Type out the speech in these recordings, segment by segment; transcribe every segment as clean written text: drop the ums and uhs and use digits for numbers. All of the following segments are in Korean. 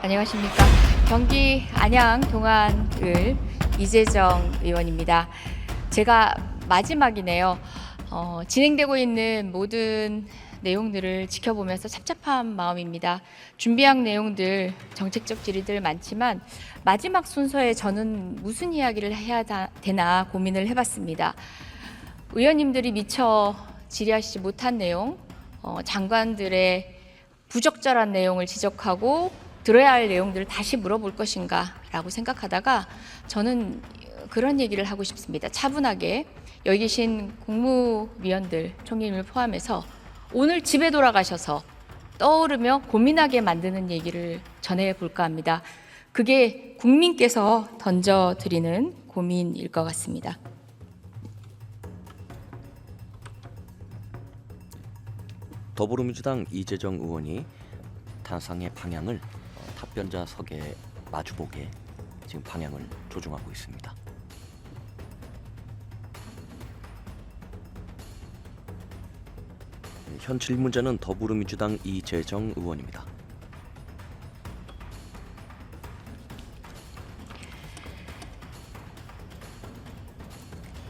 안녕하십니까. 경기 안양 동안을 이재정 의원입니다. 제가 마지막이네요. 진행되고 있는 모든 내용들을 지켜보면서 찹찹한 마음입니다. 준비한 내용들, 정책적 질의들 많지만 마지막 순서에 저는 무슨 이야기를 해야 되나 고민을 해봤습니다. 의원님들이 미처 질의하시지 못한 내용, 장관들의 부적절한 내용을 지적하고 들어야 할 내용들을 다시 물어볼 것인가 라고 생각하다가 저는 그런 얘기를 하고 싶습니다. 차분하게 여기 계신 국무위원들 총리님을 포함해서 오늘 집에 돌아가셔서 떠오르며 고민하게 만드는 얘기를 전해볼까 합니다. 그게 국민께서 던져드리는 고민일 것 같습니다. 더불어민주당 이재정 의원이 탄상의 방향을 답변자석에 마주보게 지금 방향을 조정하고 있습니다. 현 질문자는 더불어민주당 이재정 의원입니다.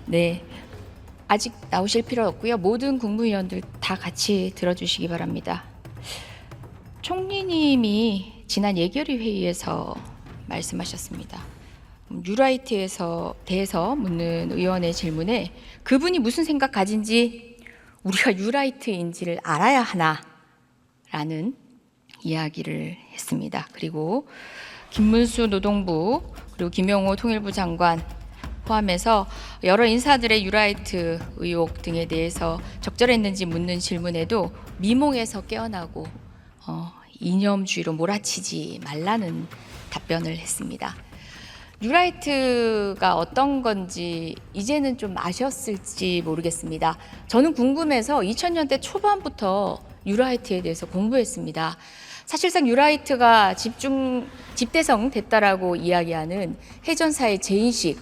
네, 아직 나오실 필요 없고요. 모든 국무위원들 다 같이 들어주시기 바랍니다. 총리님이 지난 예결위 회의에서 말씀하셨습니다. 뉴라이트에서 대해서 묻는 의원의 질문에 그분이 무슨 생각 가진지 우리가 뉴라이트인지를 알아야 하나라는 이야기를 했습니다. 그리고 김문수 노동부 그리고 김용호 통일부 장관 포함해서 여러 인사들의 뉴라이트 의혹 등에 대해서 적절했는지 묻는 질문에도 미몽에서 깨어나고 이념주의로 몰아치지 말라는 답변을 했습니다. 뉴라이트가 어떤 건지 이제는 좀 아셨을지 모르겠습니다. 저는 궁금해서 2000년대 초반부터 뉴라이트에 대해서 공부했습니다. 사실상 뉴라이트가 집대성 됐다라고 이야기하는 해전사의 재인식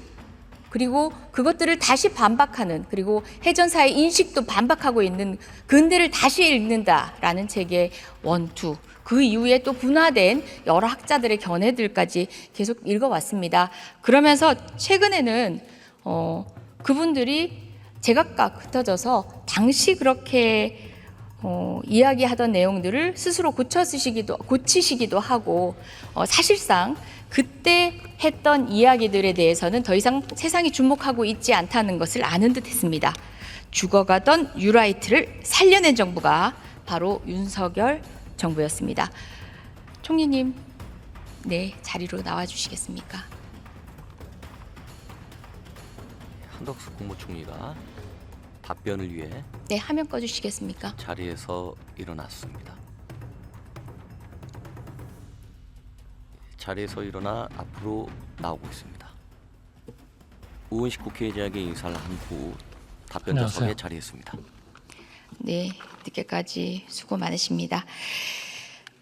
그리고 그것들을 다시 반박하는 그리고 해전사의 인식도 반박하고 있는 근대를 다시 읽는다라는 책의 원투 그 이후에 또 분화된 여러 학자들의 견해들까지 계속 읽어왔습니다. 그러면서 최근에는 그분들이 제각각 흩어져서 당시 그렇게 이야기하던 내용들을 스스로 고치시기도 하고 사실상 그때 했던 이야기들에 대해서는 더 이상 세상이 주목하고 있지 않다는 것을 아는 듯 했습니다. 죽어가던 뉴라이트를 살려낸 정부가 바로 윤석열 정부였습니다. 총리님, 네, 자리로 나와주시겠습니까? 한덕수 국무총리가 답변을 위해 네, 화면 꺼주시겠습니까? 자리에서 일어났습니다. 자리에서 일어나 앞으로 나오고 있습니다. 우은식 국회의장에게 인사를 한 후 답변자석에 자리했습니다. 네, 늦게까지 수고 많으십니다.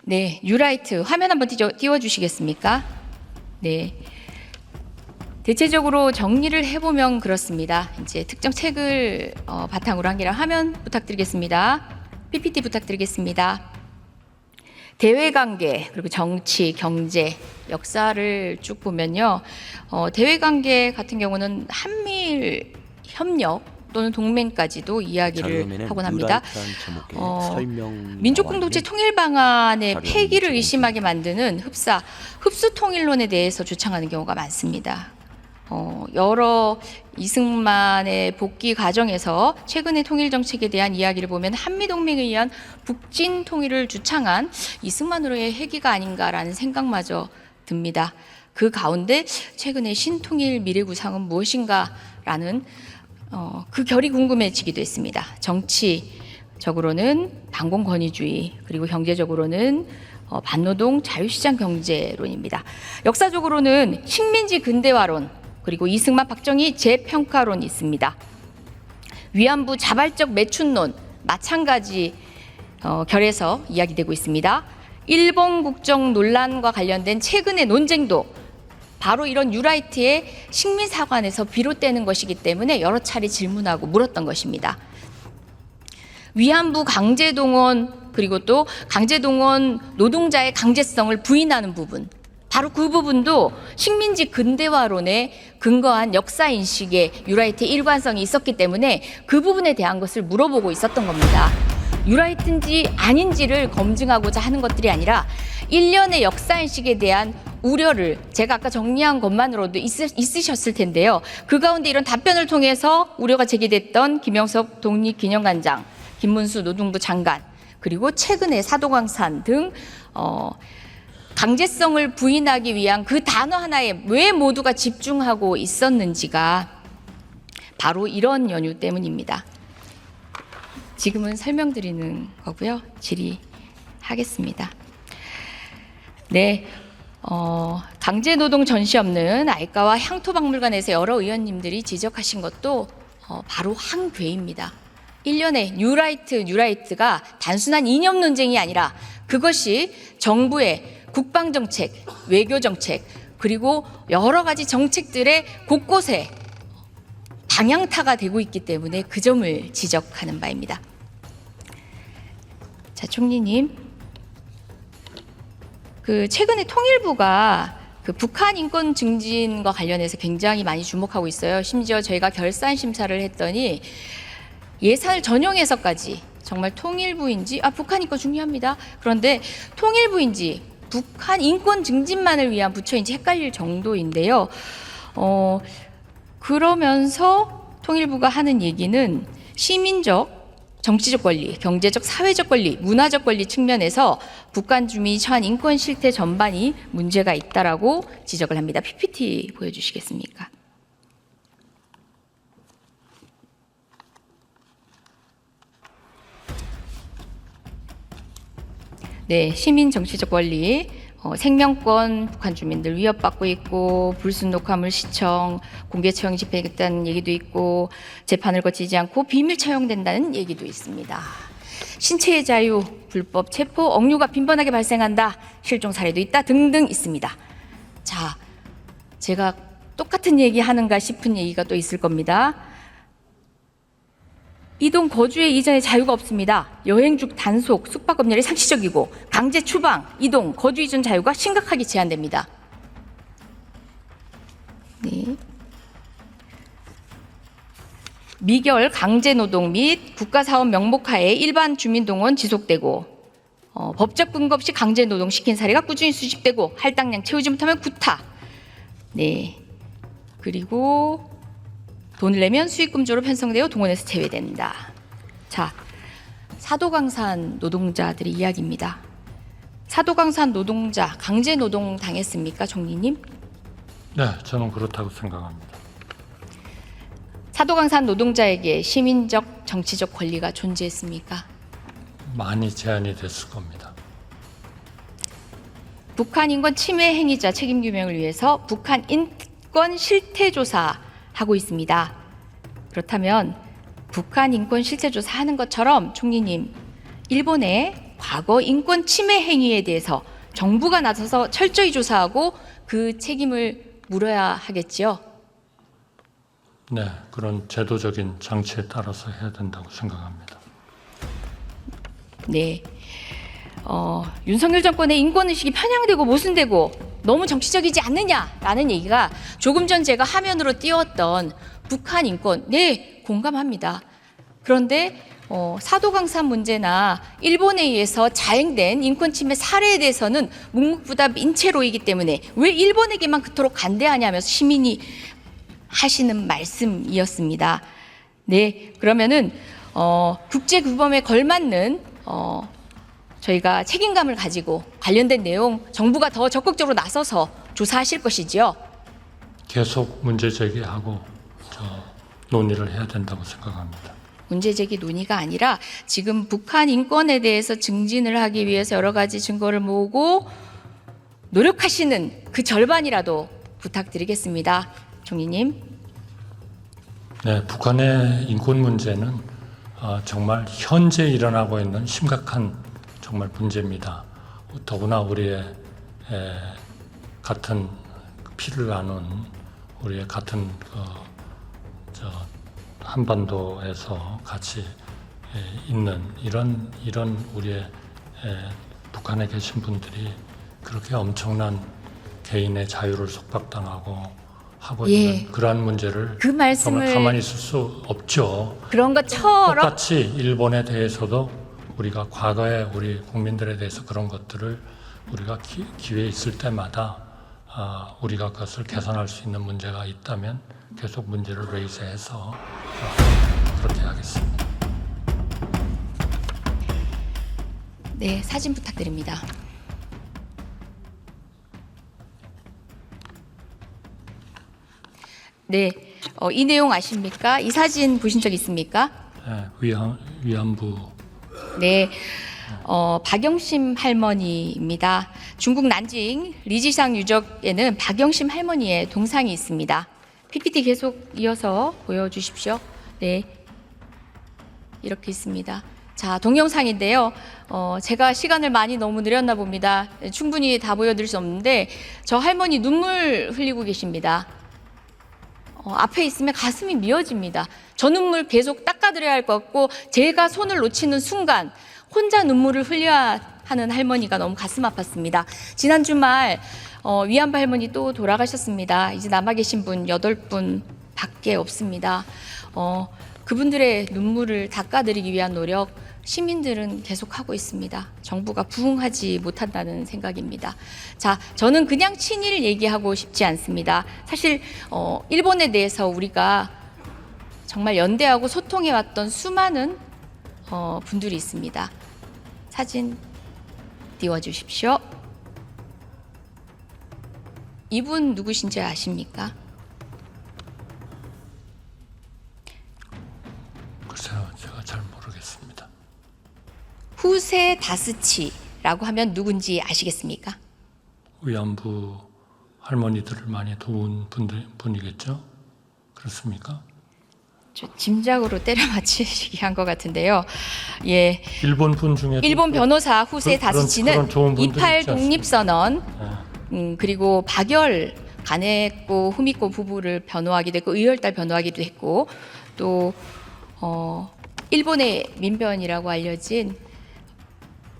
네, 뉴라이트 화면 한번 띄워주시겠습니까? 네. 대체적으로 정리를 해보면 그렇습니다. 이제 특정 책을 바탕으로 한 게라 화면 부탁드리겠습니다. PPT 부탁드리겠습니다. 대외관계 그리고 정치, 경제, 역사를 쭉 보면요. 대외관계 같은 경우는 한미일 협력 또는 동맹까지도 이야기를 하곤 합니다. 민족공동체 통일 방안의 폐기를 의심하게 만드는 흡수 통일론에 대해서 주창하는 경우가 많습니다. 여러 이승만의 복귀 과정에서 최근의 통일 정책에 대한 이야기를 보면 한미동맹에 의한 북진 통일을 주창한 이승만으로의 회기가 아닌가라는 생각마저 듭니다. 그 가운데 최근의 신통일 미래구상은 무엇인가라는 그 결이 궁금해지기도 했습니다. 정치적으로는 반공권위주의 그리고 경제적으로는 반노동 자유시장 경제론입니다. 역사적으로는 식민지 근대화론 그리고 이승만 박정희 재평가론이 있습니다. 위안부 자발적 매춘론 마찬가지 결에서 이야기되고 있습니다. 일본 국정 논란과 관련된 최근의 논쟁도 바로 이런 뉴라이트의 식민사관에서 비롯되는 것이기 때문에 여러 차례 질문하고 물었던 것입니다. 위안부 강제동원 그리고 또 강제동원 노동자의 강제성을 부인하는 부분, 바로 그 부분도 식민지 근대화론에 근거한 역사인식의 뉴라이트의 일관성이 있었기 때문에 그 부분에 대한 것을 물어보고 있었던 겁니다. 뉴라이트인지 아닌지를 검증하고자 하는 것들이 아니라 일련의 역사인식에 대한 우려를 제가 아까 정리한 것만으로도 있으셨을 텐데요. 그 가운데 이런 답변을 통해서 우려가 제기됐던 김영석 독립기념관장, 김문수 노동부 장관, 그리고 최근에 사도광산 등 강제성을 부인하기 위한 그 단어 하나에 왜 모두가 집중하고 있었는지가 바로 이런 연유 때문입니다. 지금은 설명드리는 거고요. 질의하겠습니다. 네, 강제노동 전시 없는 알가와 향토박물관에서 여러 의원님들이 지적하신 것도 바로 한 괴입니다. 일련의 뉴라이트가 단순한 이념 논쟁이 아니라 그것이 정부의 국방정책, 외교정책, 그리고 여러 가지 정책들의 곳곳에 방향타가 되고 있기 때문에 그 점을 지적하는 바입니다. 자, 총리님, 최근에 통일부가 북한 인권 증진과 관련해서 굉장히 많이 주목하고 있어요. 심지어 저희가 결산 심사를 했더니 예산을 전용해서까지 정말 통일부인지 북한 인권 중요합니다. 그런데 통일부인지 북한 인권 증진만을 위한 부처인지 헷갈릴 정도인데요. 그러면서 통일부가 하는 얘기는 시민적, 정치적 권리, 경제적, 사회적 권리, 문화적 권리 측면에서 북한 주민이 처한 인권 실태 전반이 문제가 있다라고 지적을 합니다. PPT 보여주시겠습니까? 네, 시민 정치적 권리, 생명권 북한 주민들 위협받고 있고 불순 녹화물 시청, 공개 처형 집행했다는 얘기도 있고 재판을 거치지 않고 비밀 처형된다는 얘기도 있습니다. 신체의 자유, 불법 체포, 억류가 빈번하게 발생한다, 실종 사례도 있다 등등 있습니다. 자, 제가 똑같은 얘기 하는가 싶은 얘기가 또 있을 겁니다. 이동 거주의 이전에 자유가 없습니다. 여행 중 단속, 숙박업률이 상시적이고 강제 추방, 이동, 거주 이전 자유가 심각하게 제한됩니다. 네. 미결 강제노동 및 국가사업 명목하에 일반 주민동원 지속되고 법적 근거 없이 강제노동 시킨 사례가 꾸준히 수집되고 할당량 채우지 못하면 구타. 네. 그리고 돈을 내면 수익금조로 편성되어 동원에서 제외된다. 자, 사도광산 노동자들의 이야기입니다. 사도광산 노동자 강제노동 당했습니까, 총리님? 네, 저는 그렇다고 생각합니다. 사도광산 노동자에게 시민적, 정치적 권리가 존재했습니까? 많이 제한이 됐을 겁니다. 북한 인권 침해 행위자 책임 규명을 위해서 북한 인권 실태 조사하고 있습니다. 그렇다면 북한 인권 실태 조사하는 것처럼 총리님, 일본의 과거 인권 침해 행위에 대해서 정부가 나서서 철저히 조사하고 그 책임을 물어야 하겠지요. 네, 그런 제도적인 장치에 따라서 해야 된다고 생각합니다. 네, 윤석열 정권의 인권의식이 편향되고 모순되고 너무 정치적이지 않느냐라는 얘기가 조금 전 제가 화면으로 띄웠던 북한 인권, 네, 공감합니다. 그런데 사도광산 문제나 일본에 의해서 자행된 인권 침해 사례에 대해서는 묵묵부답인 채로이기 때문에 왜 일본에게만 그토록 간대하냐면서 시민이 하시는 말씀이었습니다. 네, 그러면은 국제규범에 걸맞는 저희가 책임감을 가지고 관련된 내용 정부가 더 적극적으로 나서서 조사하실 것이지요. 계속 문제 제기하고 논의를 해야 된다고 생각합니다. 문제제기 논의가 아니라 지금 북한 인권에 대해서 증진을 하기 위해서 여러 가지 증거를 모으고 노력하시는 그 절반이라도 부탁드리겠습니다. 총리님. 네, 북한의 인권 문제는 정말 현재 일어나고 있는 심각한 정말 문제입니다. 더구나 우리의 같은 피를 나눈 우리의 같은 한반도에서 같이 있는 이런 우리의 북한에 계신 분들이 그렇게 엄청난 개인의 자유를 속박당하고 하고 예. 있는 그러한 문제를 그 말씀을 정말 가만히 있을 수 없죠. 그런 것처럼 똑같이 일본에 대해서도 우리가 과거에 우리 국민들에 대해서 그런 것들을 우리가 기회 있을 때마다 우리가 그것을 개선할 수 있는 문제가 있다면 계속 문제를 레이즈해서 그렇게 하겠습니다. 네, 사진 부탁드립니다. 네, 이 내용 아십니까? 이 사진 보신 적 있습니까? 위안부 네, 박영심 할머니입니다. 중국 난징 리지상 유적에는 박영심 할머니의 동상이 있습니다. PPT 계속 이어서 보여주십시오. 네, 이렇게 있습니다. 자, 동영상인데요. 제가 시간을 많이 너무 늘렸나 봅니다. 충분히 다 보여드릴 수 없는데 저 할머니 눈물 흘리고 계십니다. 앞에 있으면 가슴이 미어집니다. 저 눈물 계속 닦아드려야 할 것 같고 제가 손을 놓치는 순간 혼자 눈물을 흘려야 하는 할머니가 너무 가슴 아팠습니다. 지난 주말 위안부 할머니 또 돌아가셨습니다. 이제 남아 계신 분 8분 밖에 없습니다. 그분들의 눈물을 닦아드리기 위한 노력 시민들은 계속하고 있습니다. 정부가 부응하지 못한다는 생각입니다. 자, 저는 그냥 친일 얘기하고 싶지 않습니다. 사실 일본에 대해서 우리가 정말 연대하고 소통해왔던 수많은 분들이 있습니다. 사진 띄워주십시오. 이분 누구신지 아십니까? 글쎄요, 제가 잘 모르겠습니다. 후세 다스치라고 하면 누군지 아시겠습니까? 위안부 할머니들을 많이 도운 분이겠죠? 그렇습니까? 저 짐작으로 때려 맞히시기 한 것 같은데요. 예, 일본 분 중에 일본 변호사 후세 다스치는 그런 좋은 분들이 28 있지 않습니까? 독립선언, 그리고 박열 가네코 후미코 부부를 변호하기도 했고 의열달 변호하기도 했고 또 일본의 민변이라고 알려진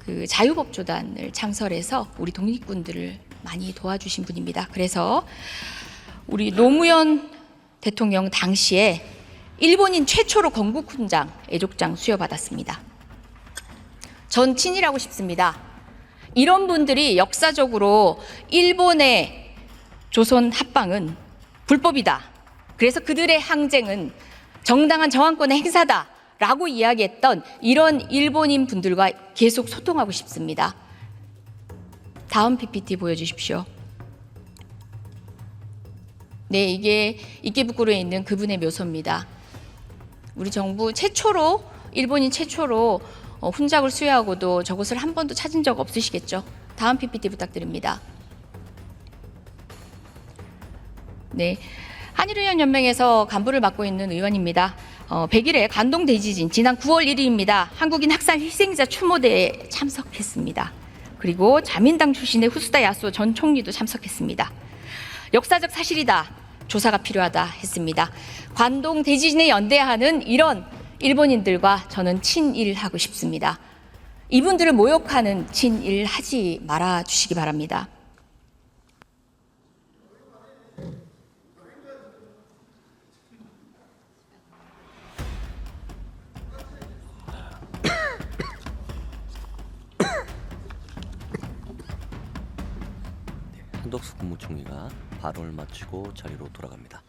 그 자유법조단을 창설해서 우리 독립군들을 많이 도와주신 분입니다. 그래서 우리 노무현 대통령 당시에 일본인 최초로 건국훈장, 애족장 수여받았습니다. 전 친일하고 싶습니다. 이런 분들이 역사적으로 일본의 조선 합방은 불법이다. 그래서 그들의 항쟁은 정당한 저항권의 행사다. 라고 이야기했던 이런 일본인 분들과 계속 소통하고 싶습니다. 다음 PPT 보여주십시오. 네, 이게 이케부쿠로에 있는 그분의 묘소입니다. 우리 정부 최초로, 일본인 최초로 훈장을 수여하고도 저곳을 한 번도 찾은 적 없으시겠죠? 다음 PPT 부탁드립니다. 네, 한일의원연맹에서 간부를 맡고 있는 의원입니다. 100일에 관동 대지진 지난 9월 1일입니다. 한국인 학살 희생자 추모대에 참석했습니다. 그리고 자민당 출신의 후스다 야스오 전 총리도 참석했습니다. 역사적 사실이다. 조사가 필요하다 했습니다. 관동 대지진에 연대하는 이런 일본인들과 저는 친일하고 싶습니다. 이분들을 모욕하는 친일 하지 말아 주시기 바랍니다. 한덕수 국무총리가 발언을 마치고 자리로 돌아갑니다.